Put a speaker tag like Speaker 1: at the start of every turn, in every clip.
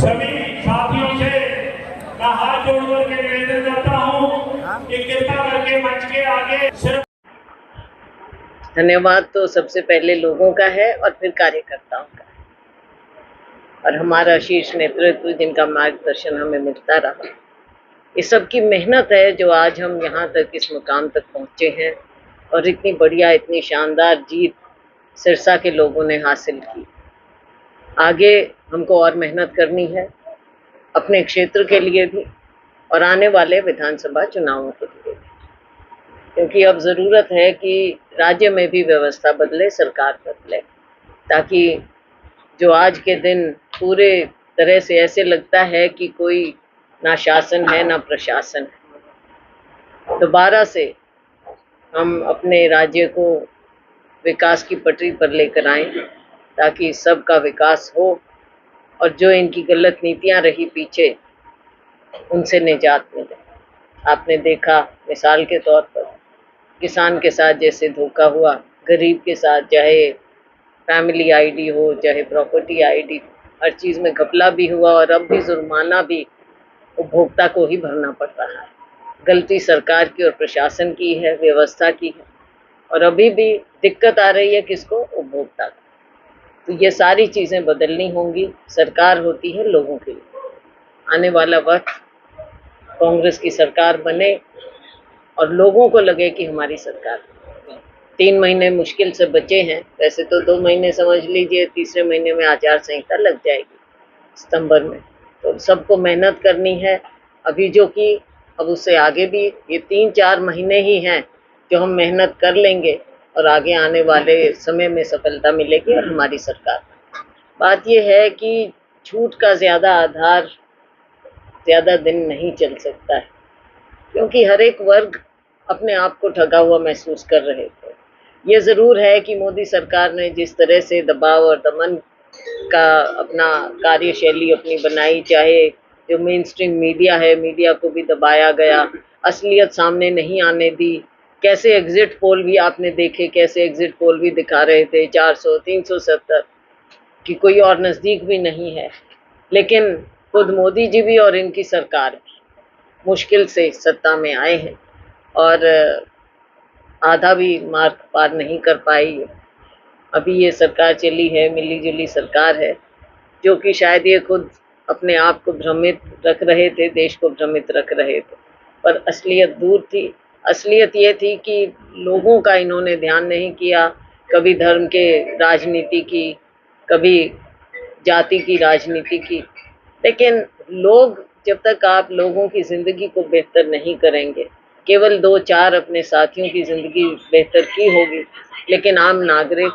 Speaker 1: सभी साथियों से मैं हाथ जोड़कर के निवेदन करता हूँ कि कृपा करके मंच के आगे सिर्फ।
Speaker 2: धन्यवाद तो सबसे पहले लोगों का है और फिर कार्यकर्ताओं का, और हमारा शीर्ष नेतृत्व जिनका मार्गदर्शन हमें मिलता रहा। ये सब की मेहनत है जो आज हम यहाँ तक इस मुकाम तक पहुँचे हैं, और इतनी बढ़िया इतनी शानदार जीत सिरसा के लोगों ने हासिल की। आगे हमको और मेहनत करनी है अपने क्षेत्र के लिए भी और आने वाले विधानसभा चुनावों के लिए भी, क्योंकि अब ज़रूरत है कि राज्य में भी व्यवस्था बदले, सरकार बदले, ताकि जो आज के दिन पूरे तरह से ऐसे लगता है कि कोई ना शासन है ना प्रशासन है, दोबारा से हम अपने राज्य को विकास की पटरी पर लेकर आएं, ताकि सबका विकास हो और जो इनकी गलत नीतियां रही पीछे उनसे निजात मिले। आपने देखा मिसाल के तौर पर किसान के साथ जैसे धोखा हुआ, गरीब के साथ चाहे फैमिली आईडी हो चाहे प्रॉपर्टी आईडी, हर चीज़ में घपला भी हुआ और अब भी जुर्माना भी उपभोक्ता को ही भरना पड़ रहा है। गलती सरकार की और प्रशासन की है, व्यवस्था की है, और अभी भी दिक्कत आ रही है किसको? उपभोक्ता को। तो ये सारी चीज़ें बदलनी होंगी। सरकार होती है लोगों के लिए। आने वाला वक्त कांग्रेस की सरकार बने और लोगों को लगे कि हमारी सरकार। 3 महीने मुश्किल से बचे हैं, वैसे तो 2 महीने समझ लीजिए, तीसरे महीने में आचार संहिता लग जाएगी सितंबर में। तो सबको मेहनत करनी है अभी, जो कि अब उससे आगे भी ये 3-4 महीने ही हैं जो हम मेहनत कर लेंगे और आगे आने वाले समय में सफलता मिलेगी और हमारी सरकार। बात ये है कि झूठ का ज़्यादा आधार ज़्यादा दिन नहीं चल सकता है, क्योंकि हर एक वर्ग अपने आप को ठगा हुआ महसूस कर रहे थे। ये ज़रूर है कि मोदी सरकार ने जिस तरह से दबाव और दमन का अपना कार्यशैली अपनी बनाई, चाहे जो मेन स्ट्रीम मीडिया है, मीडिया को भी दबाया गया, असलियत सामने नहीं आने दी। कैसे एग्जिट पोल भी आपने देखे, कैसे एग्जिट पोल भी दिखा रहे थे 400, 370 कि कोई और नज़दीक भी नहीं है। लेकिन खुद मोदी जी भी और इनकी सरकार भी मुश्किल से सत्ता में आए हैं और आधा भी मार्क पार नहीं कर पाई। अभी ये सरकार चली है, मिली जुली सरकार है, जो कि शायद ये खुद अपने आप को भ्रमित रख रहे थे, देश को भ्रमित रख रहे थे, पर असलियत दूर थी। असलियत ये थी कि लोगों का इन्होंने ध्यान नहीं किया, कभी धर्म के राजनीति की, कभी जाति की राजनीति की। लेकिन लोग, जब तक आप लोगों की ज़िंदगी को बेहतर नहीं करेंगे, केवल 2-4 अपने साथियों की ज़िंदगी बेहतर की होगी, लेकिन आम नागरिक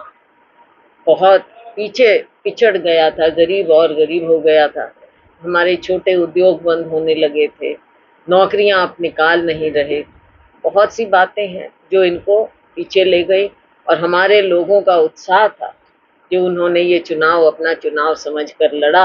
Speaker 2: बहुत पीछे पिछड़ गया था, गरीब और गरीब हो गया था। हमारे छोटे उद्योग बंद होने लगे थे, नौकरियां आप निकाल नहीं रहे। बहुत सी बातें हैं जो इनको पीछे ले गई, और हमारे लोगों का उत्साह था जो उन्होंने ये चुनाव अपना चुनाव समझकर लड़ा।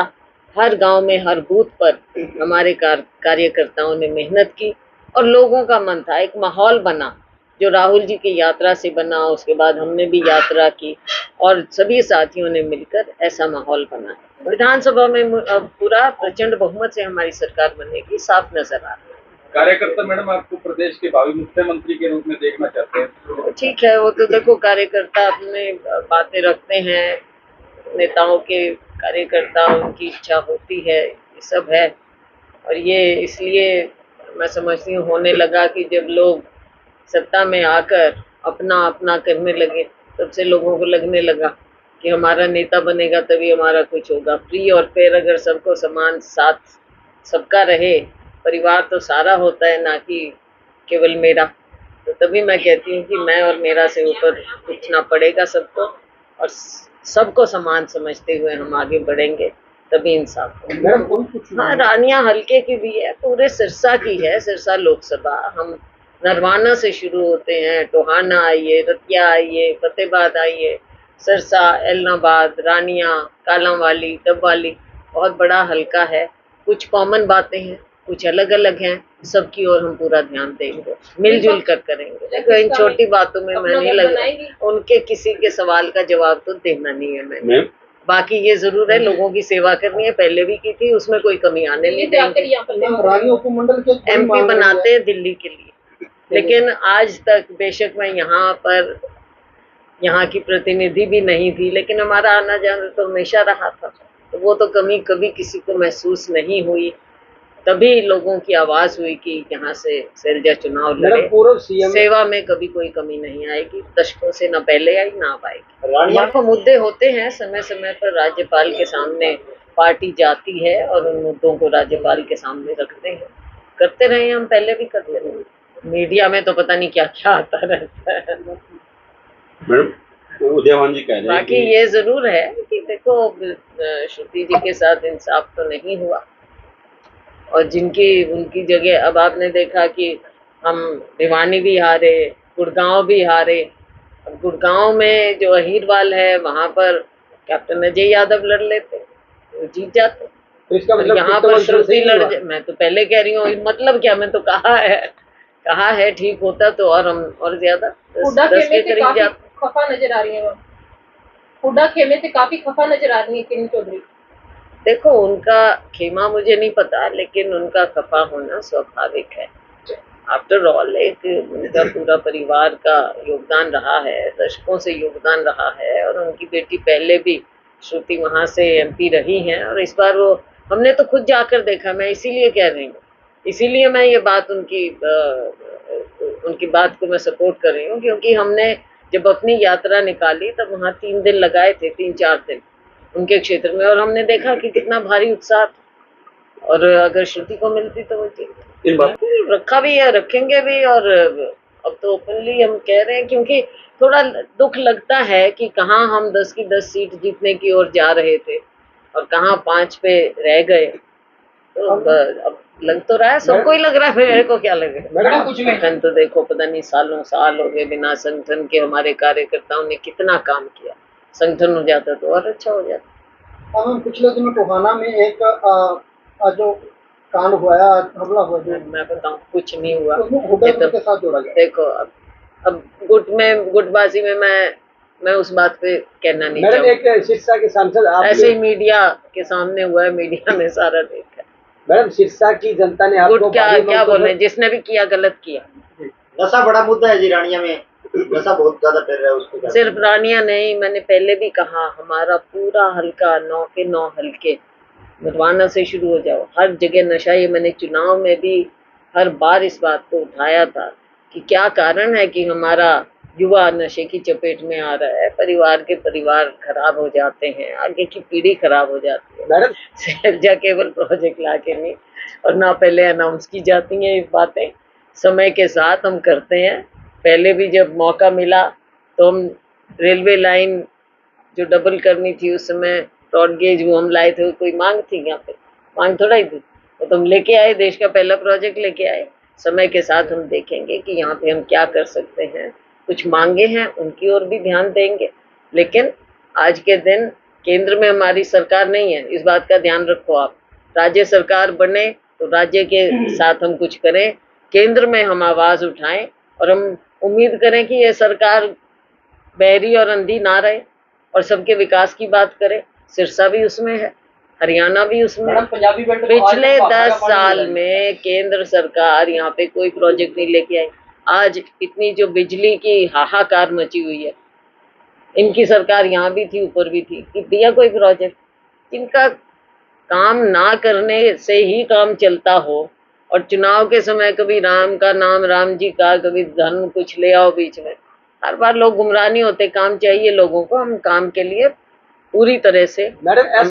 Speaker 2: हर गांव में, हर बूथ पर हमारे कार्यकर्ताओं ने मेहनत की और लोगों का मन था, एक माहौल बना जो राहुल जी की यात्रा से बना। उसके बाद हमने भी यात्रा की और सभी साथियों ने मिलकर ऐसा माहौल बना। विधानसभा में पूरा प्रचंड बहुमत से हमारी सरकार बनेगी, साफ नजर आ रहा है।
Speaker 3: कार्यकर्ता मैडम आपको प्रदेश के भावी मुख्यमंत्री के रूप में देखना चाहते हैं?
Speaker 2: ठीक है, वो तो देखो कार्यकर्ता अपने बातें रखते हैं, नेताओं के कार्यकर्ता उनकी इच्छा होती है, ये सब है। और ये इसलिए मैं समझती हूँ होने लगा कि जब लोग सत्ता में आकर अपना अपना करने लगे, तब से लोगों को लगने लगा कि हमारा नेता बनेगा तभी हमारा कुछ होगा। फ्री और फेयर अगर सबको समान साथ सबका रहे, परिवार तो सारा होता है, ना कि केवल मेरा। तो तभी मैं कहती हूँ कि मैं और मेरा से ऊपर उठना पड़ेगा सबको, और सबको समान समझते हुए हम आगे बढ़ेंगे, तभी इंसाफ होगा। हाँ, रानिया हल्के की भी है, पूरे सिरसा की है। सिरसा लोकसभा हम नरवाना से शुरू होते हैं, टोहाना आइए, रतिया आइए, फतेहाबाद आइए, सिरसा, एलनाबाद, रानिया, कालांवाली, डबवाली, बहुत बड़ा हल्का है। कुछ कॉमन बातें हैं, कुछ अलग अलग हैं, सबकी ओर हम पूरा ध्यान देंगे, मिलजुल कर करेंगे। देखो, इन छोटी बातों में मैं नहीं लगा, उनके किसी के सवाल का जवाब तो देना नहीं है मैंने। बाकी ये जरूर है, लोगों की सेवा करनी है, पहले भी की थी, उसमें कोई कमी आने नहीं देंगे।
Speaker 4: रानी उपमंडल के कोई
Speaker 2: एमपी
Speaker 4: मांग रही
Speaker 2: बनाते
Speaker 4: है?
Speaker 2: हैं दिल्ली के लिए, लेकिन आज तक बेशक मैं यहाँ की प्रतिनिधि भी नहीं थी, लेकिन हमारा आना जाना तो हमेशा रहा था, तो वो तो कमी कभी किसी को महसूस नहीं हुई। तभी लोगों की आवाज हुई कि यहाँ से शैलजा चुनाव लड़े।
Speaker 4: पूर्व सीएम
Speaker 2: सेवा में कभी कोई कमी नहीं आएगी, दशकों से न पहले आई ना अब आएगी। देखो, मुद्दे होते हैं, समय समय पर राज्यपाल के सामने पार्टी जाती है और उन मुद्दों को राज्यपाल के सामने रखते हैं, करते रहे, हम पहले भी करते रहे। मीडिया में तो पता नहीं क्या क्या आता रहता है।
Speaker 5: मैडम उदयवान जी कह रहे हैं
Speaker 2: बाकी ये जरूर है कि देखो, श्रुति जी के साथ इंसाफ तो नहीं हुआ, और उनकी जगह अब आपने देखा कि हम भिवानी भी हारे, गुड़गांव भी हारे। अब गुड़गांव में जो अहीरवाल है, वहां पर कैप्टन अजय यादव लड़ लेते, वो जीत जाते।
Speaker 4: तो इसका मतलब
Speaker 2: यहाँ पर श्रुति मैं तो पहले कह रही हूँ, मतलब क्या, मैं तो कहा है ठीक होता तो और हम और ज्यादा 10 के करीब जाते।
Speaker 6: खफा नजर आ रही है, हुड्डा खेमे से काफी खफा नजर आ रही है किरण चौधरी।
Speaker 2: देखो, उनका खेमा मुझे नहीं पता, लेकिन उनका खफा होना स्वाभाविक है। आफ्टर ऑल एक उनका पूरा परिवार का योगदान रहा है, दशकों से योगदान रहा है, और उनकी बेटी पहले भी श्रुति वहां से एमपी रही हैं, और इस बार वो हमने तो खुद जाकर देखा। मैं इसीलिए कह रही हूँ, इसीलिए मैं ये बात उनकी बात को मैं सपोर्ट कर रही हूँ, क्योंकि हमने जब अपनी यात्रा निकाली तब वहाँ 3 दिन लगाए थे, 3-4 दिन उनके क्षेत्र में, और हमने देखा कि कितना भारी उत्साह था, और अगर श्रुति को मिलती तो वो जीत रखा भी है, रखेंगे भी। और अब तो ओपनली हम कह रहे हैं, क्योंकि थोड़ा दुख लगता है कि कहाँ हम 10 की 10 सीट जीतने की ओर जा रहे थे और कहाँ 5 पे रह गए। तो अब लग तो रहा है, सबको ही लग रहा है, मेरे को क्या लगे। संगठन तो देखो, पता नहीं सालों साल हो गए बिना संगठन के हमारे कार्यकर्ताओं ने कितना काम किया। संगठन हो जाता तो और अच्छा हो जाता।
Speaker 4: हम पिछले दिनों टोहाना में एक जो कांड हुआ है, हमला हुआ है,
Speaker 2: मैं बताऊं, कुछ नहीं हुआ।
Speaker 4: हुड्डा के साथ जोड़ा गया।
Speaker 2: देखो, अब गुटबाजी में मैं उस बात पे कहना नहीं चाहूँगा।
Speaker 4: एक सिरसा के सांसद
Speaker 2: ऐसे ही मीडिया के सामने हुआ है, मीडिया ने सारा देखा।
Speaker 4: मैडम, सिरसा की जनता ने
Speaker 2: गुट क्या बोल रहे हैं, जिसने भी किया गलत किया।
Speaker 7: नशा बड़ा मुद्दा है जी, रानिया में नशा बहुत ज्यादा फैल रहा है, उसको
Speaker 2: सिर्फ रानिया नहीं, मैंने पहले भी कहा, हमारा पूरा हल्का 9 के 9 हल्के मरवाना से शुरू हो जाओ, हर जगह नशा। ये मैंने चुनाव में भी हर बार इस बात को उठाया था कि क्या कारण है कि हमारा युवा नशे की चपेट में आ रहा है, परिवार खराब हो जाते हैं, आगे की पीढ़ी खराब हो जाती है। शैलजा केवल प्रोजेक्ट ला के नहीं, और ना पहले अनाउंस की जाती हैं ये बातें, समय के साथ हम करते हैं। पहले भी जब मौका मिला तो हम रेलवे लाइन जो डबल करनी थी, उस समय ब्रॉड गेज वो हम लाए थे, कोई मांग थी यहाँ पे, मांग थोड़ा ही थी, वो तो हम लेके आए, देश का पहला प्रोजेक्ट लेके आए। समय के साथ हम देखेंगे कि यहाँ पे हम क्या कर सकते हैं, कुछ मांगे हैं उनकी ओर भी ध्यान देंगे, लेकिन आज के दिन केंद्र में हमारी सरकार नहीं है, इस बात का ध्यान रखो आप। राज्य सरकार बने तो राज्य के साथ हम कुछ करें, केंद्र में हम आवाज उठाएं, और हम उम्मीद करें कि ये सरकार बहरी और अंधी ना रहे और सबके विकास की बात करे। सिरसा भी उसमें है, हरियाणा भी उसमें है। पिछले 10 साल में केंद्र सरकार यहाँ पे कोई प्रोजेक्ट नहीं लेके आई। आज इतनी जो बिजली की हाहाकार मची हुई है, इनकी सरकार यहाँ भी थी, ऊपर भी थी, कि दिया कोई प्रोजेक्ट? जिनका काम ना करने से ही काम चलता हो, और चुनाव के समय कभी राम का नाम, राम जी का, कभी धन कुछ ले आओ बीच में, हर बार लोग गुमराह नहीं होते। काम चाहिए लोगों को, हम काम के लिए पूरी तरह से